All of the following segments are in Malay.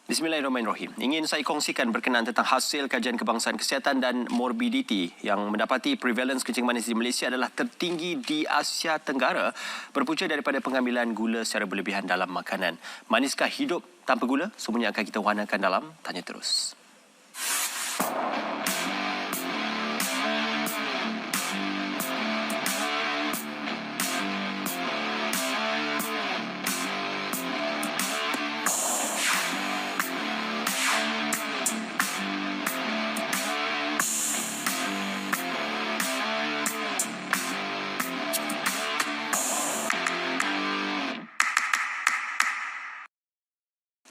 Bismillahirrahmanirrahim. Ingin saya kongsikan berkenaan tentang hasil kajian kebangsaan kesihatan dan morbiditi yang mendapati prevalence kencing manis di Malaysia adalah tertinggi di Asia Tenggara berpunca daripada pengambilan gula secara berlebihan dalam makanan. Maniskah hidup tanpa gula? Semuanya akan kita warnakan dalam Tanya Terus.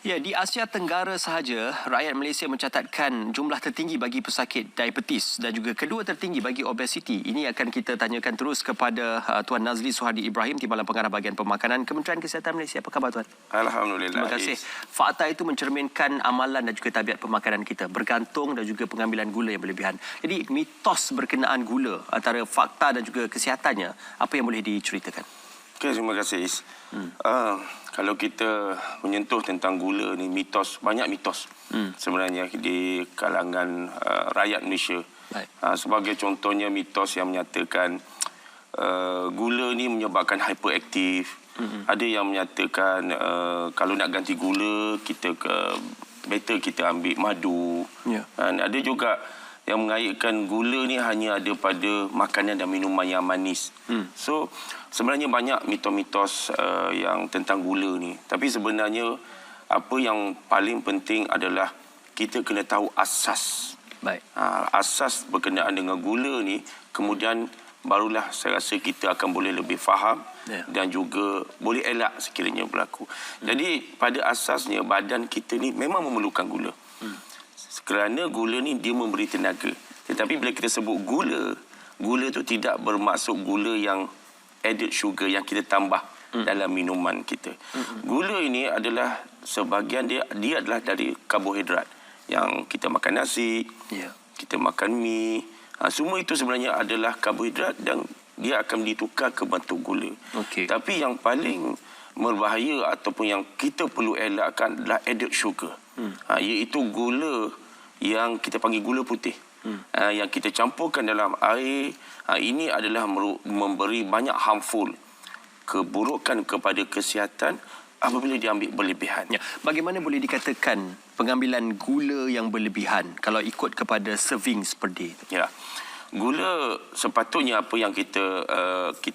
Ya, di Asia Tenggara sahaja, rakyat Malaysia mencatatkan jumlah tertinggi bagi pesakit diabetes dan juga kedua tertinggi bagi obesiti. Ini akan kita tanyakan terus kepada Tuan Nazli Suhardi Ibrahim, Timbalan Pengarah Bahagian Pemakanan Kementerian Kesihatan Malaysia. Apa khabar, Tuan? Alhamdulillah. Terima kasih. Fakta itu mencerminkan amalan dan juga tabiat pemakanan kita, bergantung dan juga pengambilan gula yang berlebihan. Jadi, mitos berkenaan gula antara fakta dan juga kesihatannya, apa yang boleh diceritakan? Okey, terima kasih, Is. Kalau kita menyentuh tentang gula ni, banyak mitos sebenarnya di kalangan rakyat Malaysia. Sebagai contohnya mitos yang menyatakan gula ni menyebabkan hyperaktif. Ada yang menyatakan kalau nak ganti gula, better kita ambil madu. Dan ada juga yang mengaitkan gula ni hanya ada pada makanan dan minuman yang manis. So, sebenarnya banyak mitos-mitos yang tentang gula ni. Tapi sebenarnya apa yang paling penting adalah kita kena tahu asas. Baik. Asas berkenaan dengan gula ni, kemudian barulah saya rasa kita akan boleh lebih faham dan juga boleh elak sekiranya berlaku. Jadi pada asasnya badan kita ni memang memerlukan gula. Kerana gula ni dia memberi tenaga. Tetapi bila kita sebut gula tu tidak bermaksud gula yang added sugar yang kita tambah dalam minuman kita. Gula ini adalah sebahagian dia adalah dari karbohidrat. Yang kita makan nasi, kita makan mi, semua itu sebenarnya adalah karbohidrat dan dia akan ditukar ke bentuk gula. Tapi yang paling berbahaya ataupun yang kita perlu elakkan adalah added sugar. Iaitu gula yang kita panggil gula putih. Yang kita campurkan dalam air, ini adalah memberi banyak harmful keburukan kepada kesihatan apabila diambil berlebihan. Bagaimana boleh dikatakan pengambilan gula yang berlebihan kalau ikut kepada servings per day? Gula sepatutnya apa yang kita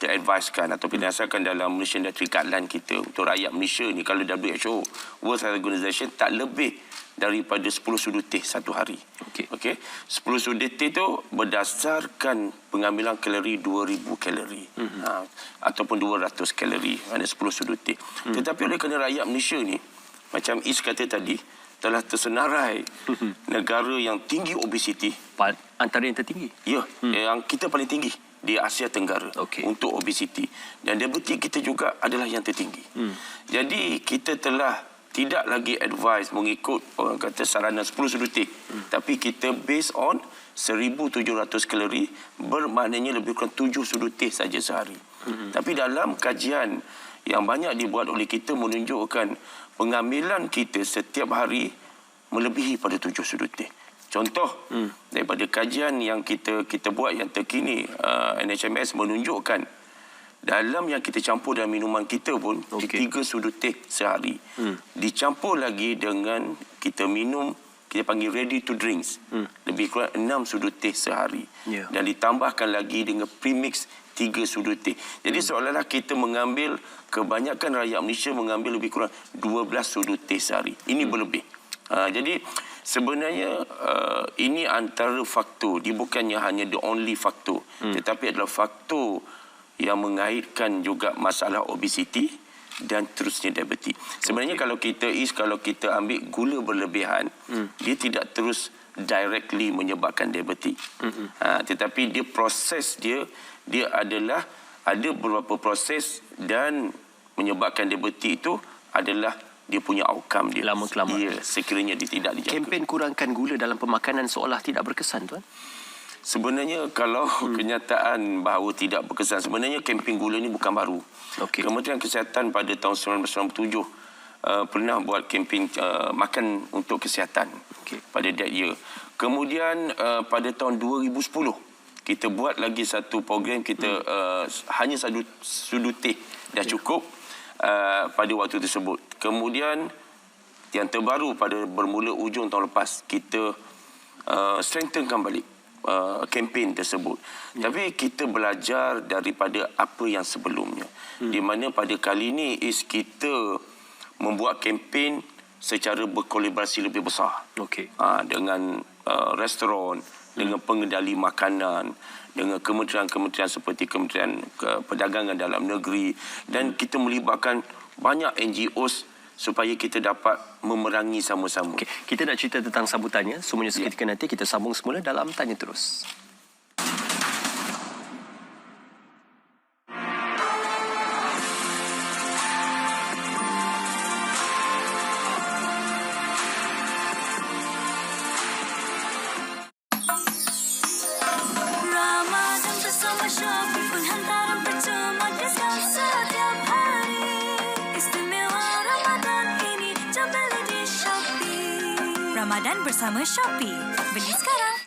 advisekan atau dinasarkan dalam Malaysian Dietary Guideline kita untuk rakyat Malaysia ni, kalau WHO, World Health Organization, tak lebih daripada 10 sudu teh satu hari. 10 sudu teh itu berdasarkan pengambilan kalori 2000 kalori. Ataupun 200 kalori. Ada 10 sudu teh. Tetapi oleh kerana rakyat Malaysia ni, macam Is kata tadi, telah tersenarai negara yang tinggi obesiti. Antara yang tertinggi? Ya, yang kita paling tinggi di Asia Tenggara untuk obesiti. Dan diabetes kita juga adalah yang tertinggi. Jadi kita telah tidak lagi advise mengikut orang kata saranan 10 sudu teh. Tapi kita based on 1,700 kalori, bermaknanya lebih kurang 7 sudu teh saja sehari. Tapi dalam kajian yang banyak dibuat oleh kita menunjukkan pengambilan kita setiap hari melebihi pada 7 sudu teh. Contoh, daripada kajian yang kita buat yang terkini, NHMS menunjukkan dalam yang kita campur dalam minuman kita pun 3 sudu teh sehari. Dicampur lagi dengan kita minum, kita panggil ready to drinks, lebih kurang 6 sudu teh sehari. Dan ditambahkan lagi dengan premix 3 sudu teh. Jadi seolah-olah kita mengambil, kebanyakan rakyat Malaysia mengambil lebih kurang 12 sudu teh sehari. Ini berlebih. Jadi sebenarnya ini antara faktor. Dia bukannya hanya the only faktor, tetapi adalah faktor yang mengaitkan juga masalah obesiti dan terusnya diabetes. Sebenarnya kalau kita ambil gula berlebihan, dia tidak terus directly menyebabkan diabetes. Tetapi dia proses dia adalah ada beberapa proses dan menyebabkan diabetes itu adalah dia punya outcome dia. Lama-kelamaan. Sekiranya dia tidak dijaga. Kempen kurangkan gula dalam pemakanan seolah tidak berkesan, Tuan? Sebenarnya kalau kenyataan bahawa tidak berkesan, sebenarnya kempen gula ni bukan baru. Kementerian Kesihatan pada tahun 1997 pernah buat kempen makan untuk kesihatan pada that year. Kemudian pada tahun 2010 kita buat lagi satu program kita hanya satu sudu teh dah cukup pada waktu tersebut. Kemudian yang terbaru pada bermula ujung tahun lepas kita strengthenkan balik kempen tersebut. Tapi kita belajar daripada apa yang sebelumnya. Di mana pada kali ini kita membuat kempen secara berkolaborasi lebih besar. Dengan restoran, dengan pengendali makanan, dengan kementerian-kementerian seperti Kementerian Perdagangan Dalam Negeri, dan kita melibatkan banyak NGOs supaya kita dapat memerangi sama-sama. Kita nak cerita tentang sambutannya, semuanya seketika nanti. Kita sambung semula dalam Tanya Terus. Shopee pun hantaran percuma diskon setiap hari. Istimewa Ramadan ini, jom beli di Shopee. Ramadan bersama Shopee. Beli sekarang.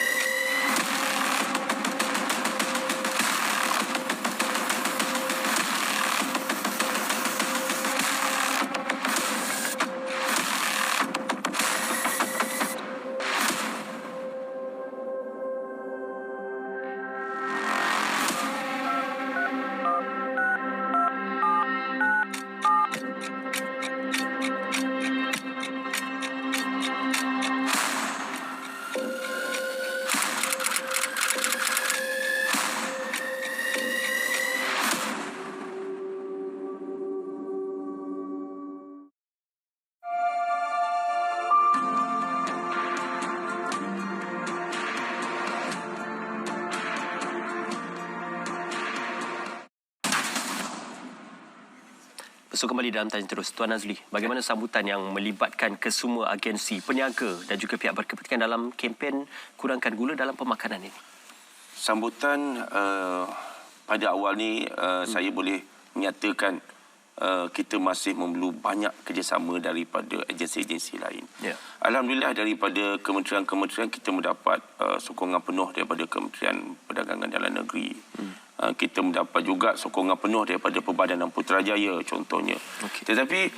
So, kembali dalam Tanya Terus. Tuan Nazli, bagaimana sambutan yang melibatkan kesemua agensi, peniaga dan juga pihak berkepentingan dalam kempen kurangkan gula dalam pemakanan ini? Sambutan pada awal ni saya boleh menyatakan kita masih memerlu banyak kerjasama daripada agensi-agensi lain. Alhamdulillah daripada kementerian-kementerian kita mendapat sokongan penuh daripada Kementerian Perdagangan Dalam Negeri. Kita mendapat juga sokongan penuh daripada Perbadanan Putrajaya contohnya. Tetapi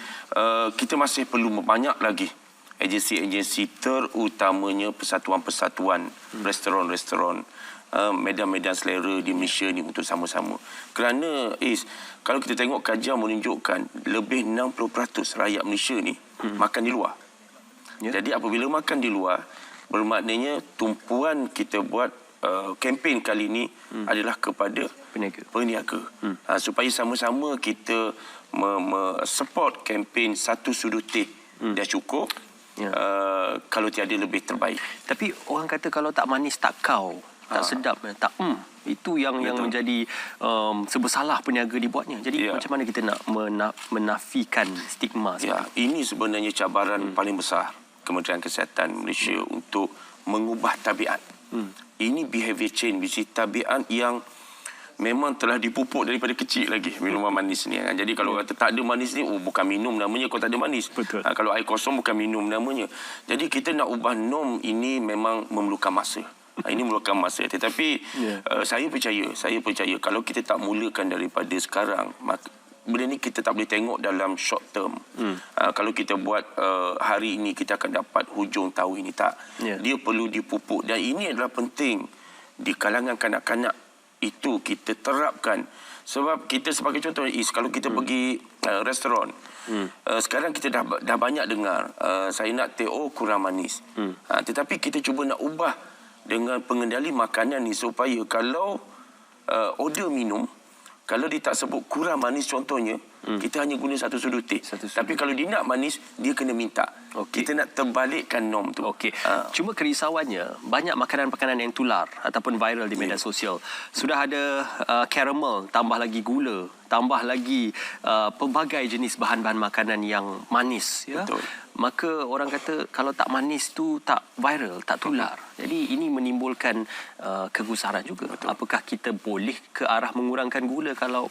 kita masih perlu banyak lagi agensi-agensi, terutamanya persatuan-persatuan restoran-restoran, medan-medan selera di Malaysia ni untuk sama-sama. Kerana kalau kita tengok kajian menunjukkan lebih 60% rakyat Malaysia ni makan di luar. Jadi apabila makan di luar, bermaknanya tumpuan kita buat kempen kali ini adalah kepada peniaga. Supaya sama-sama kita support kempen satu sudu teh dah cukup. Kalau tiada lebih terbaik. Tapi orang kata kalau tak manis tak kau, tak sedap, tak itu yang menjadi sebersalah peniaga dibuatnya. Jadi macam mana kita nak menafikan stigma seperti ini sebenarnya cabaran paling besar Kementerian Kesihatan Malaysia untuk mengubah tabiat. Ini behavior change, bisi tabiat yang memang telah dipupuk daripada kecil lagi minuman manis ni. Jadi kalau kata tak ada manis ni, bukan minum namanya kalau tak ada manis. Kalau air kosong bukan minum namanya. Jadi kita nak ubah norm ini memang memerlukan masa. Ini memerlukan masa. Tetapi saya percaya kalau kita tak mulakan daripada sekarang, benda ni kita tak boleh tengok dalam short term. Kalau kita buat hari ini kita akan dapat hujung tahun ini, tak. Dia perlu dipupuk dan ini adalah penting di kalangan kanak-kanak itu kita terapkan. Sebab kita sebagai contoh kalau kita pergi restoran, sekarang kita dah banyak dengar saya nak teh kurang manis. Tetapi kita cuba nak ubah dengan pengendali makanan ni supaya kalau order minum, kalau dia tak sebut kurang manis contohnya, kita hanya guna satu sudu teh. Tapi kalau dia nak manis, dia kena minta. Kita nak terbalikkan norm tu. Cuma kerisauannya, banyak makanan-makanan yang tular ataupun viral di media sosial. Sudah ada caramel, tambah lagi gula, tambah lagi pelbagai jenis bahan-bahan makanan yang manis. Maka orang kata kalau tak manis tu tak viral, tak tular. Jadi ini menimbulkan kegusaran juga. Apakah kita boleh ke arah mengurangkan gula kalau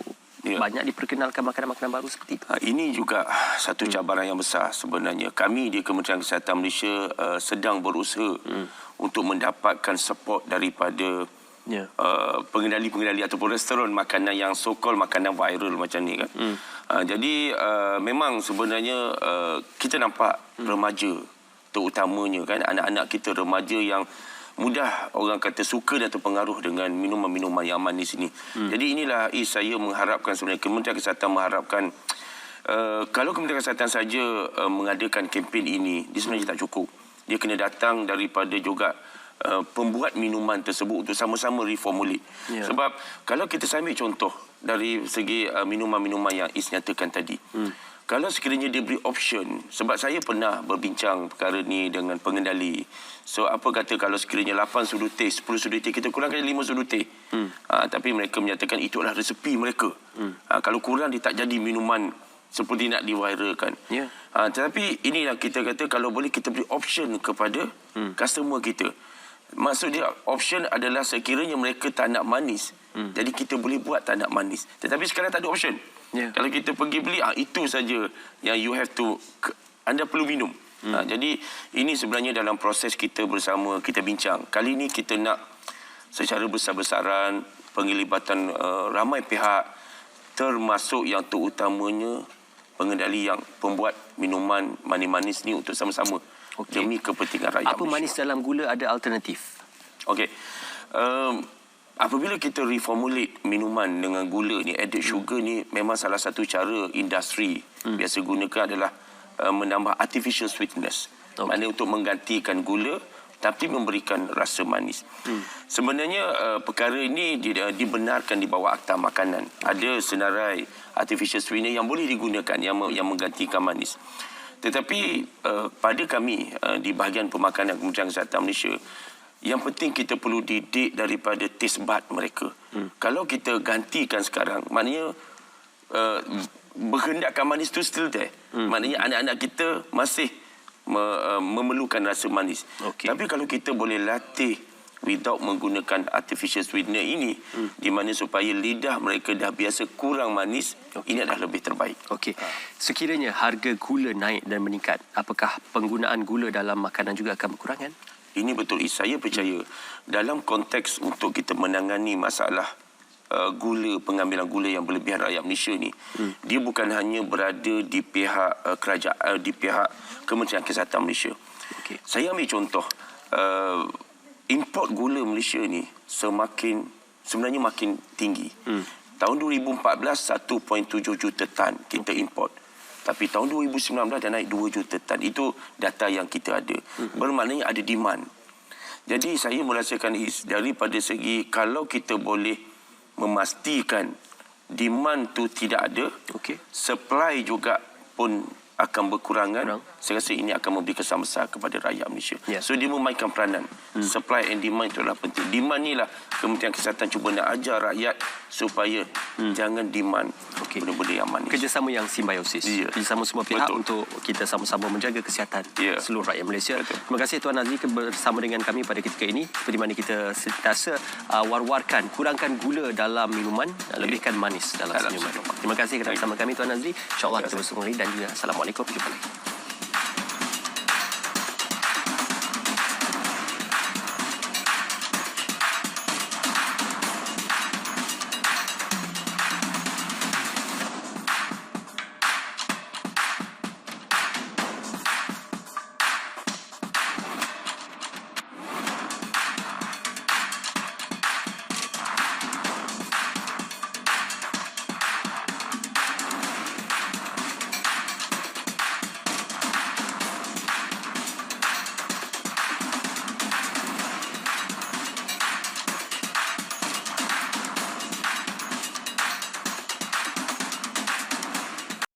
banyak diperkenalkan makanan-makanan baru seperti itu. Ini juga satu cabaran yang besar sebenarnya. Kami di Kementerian Kesihatan Malaysia sedang berusaha untuk mendapatkan support daripada pengendali-pengendali ataupun restoran makanan yang so-called makanan viral macam ni kan. Jadi memang sebenarnya kita nampak remaja terutamanya kan, anak-anak kita remaja yang mudah orang kata suka dan terpengaruh dengan minuman-minuman yang manis ini. Jadi inilah saya mengharapkan sebenarnya Kementerian Kesihatan mengharapkan kalau Kementerian Kesihatan saja mengadakan kempen ini, dia sebenarnya tak cukup. Dia kena datang daripada juga pembuat minuman tersebut untuk sama-sama reformulate. Sebab kalau kita ambil contoh dari segi minuman-minuman yang Is nyatakan tadi. Kalau sekiranya dia beri option, sebab saya pernah berbincang perkara ni dengan pengendali. So apa kata kalau sekiranya 8 sudu teh, 10 sudu teh, kita kurangkan 5 sudu teh. Tapi mereka menyatakan itu adalah resepi mereka. Kalau kurang dia tak jadi minuman seperti nak diviralkan. Tetapi ini yang kita kata kalau boleh kita beri option kepada customer kita. Maksud dia option adalah sekiranya mereka tak nak manis. Jadi kita boleh buat tak nak manis. Tetapi sekarang tak ada option. Kalau kita pergi beli, itu saja yang you have to, anda perlu minum. Jadi ini sebenarnya dalam proses kita bersama, kita bincang. Kali ini kita nak secara besar-besaran penglibatan ramai pihak, termasuk yang terutamanya pengendali yang pembuat minuman manis-manis ni untuk sama-sama demi kepentingan rakyat. Apa manis dalam gula ada alternatif? Okey. Apabila kita reformulate minuman dengan gula ni, added sugar ni memang salah satu cara industri biasa gunakan adalah menambah artificial sweetness. Maknanya untuk menggantikan gula tapi memberikan rasa manis. Sebenarnya perkara ini dibenarkan di bawah Akta Makanan. Ada senarai artificial sweetener yang boleh digunakan yang menggantikan manis. Tetapi pada kami di bahagian pemakanan Kementerian Kesihatan Malaysia, yang penting kita perlu didik daripada taste bud mereka. Kalau kita gantikan sekarang, maknanya berhendakkan manis tu still there. Maknanya anak-anak kita masih memerlukan rasa manis. Tapi kalau kita boleh latih without menggunakan artificial sweetener ini, di mana supaya lidah mereka dah biasa kurang manis, ini adalah lebih terbaik. Sekiranya harga gula naik dan meningkat, apakah penggunaan gula dalam makanan juga akan berkurangan? Ini betul. Saya percaya dalam konteks untuk kita menangani masalah gula, pengambilan gula yang berlebihan rakyat Malaysia ni, dia bukan hanya berada di pihak kerajaan, di pihak Kementerian Kesihatan Malaysia. Saya ambil contoh, import gula Malaysia ni sebenarnya makin tinggi. Tahun 2014 1.7 juta tan kita import. Tapi tahun 2019 dah naik 2 juta tan. Itu data yang kita ada. Bermaknanya ada demand. Jadi saya merasakan daripada segi kalau kita boleh memastikan demand tu tidak ada, supply juga pun akan berkurangan, saya rasa ini akan memberi kesan besar kepada rakyat Malaysia. So dia memainkan peranan. Supply and demand itu adalah penting. Demand ni lah Kementerian Kesihatan cuba nak ajar rakyat supaya jangan demand benda-benda yang manis. Kerjasama yang simbiosis. Kerjasama semua pihak untuk kita sama-sama menjaga kesihatan seluruh rakyat Malaysia. Terima kasih Tuan Nazri bersama dengan kami pada ketika ini, di mana kita sentiasa war-warkan, kurangkan gula dalam minuman, lebihkan manis dalam minuman. Terima kasih kerana bersama kami Tuan Nazri. InsyaAllah kita bersama lagi dan juga Assalamualaikum. Jumpa lagi.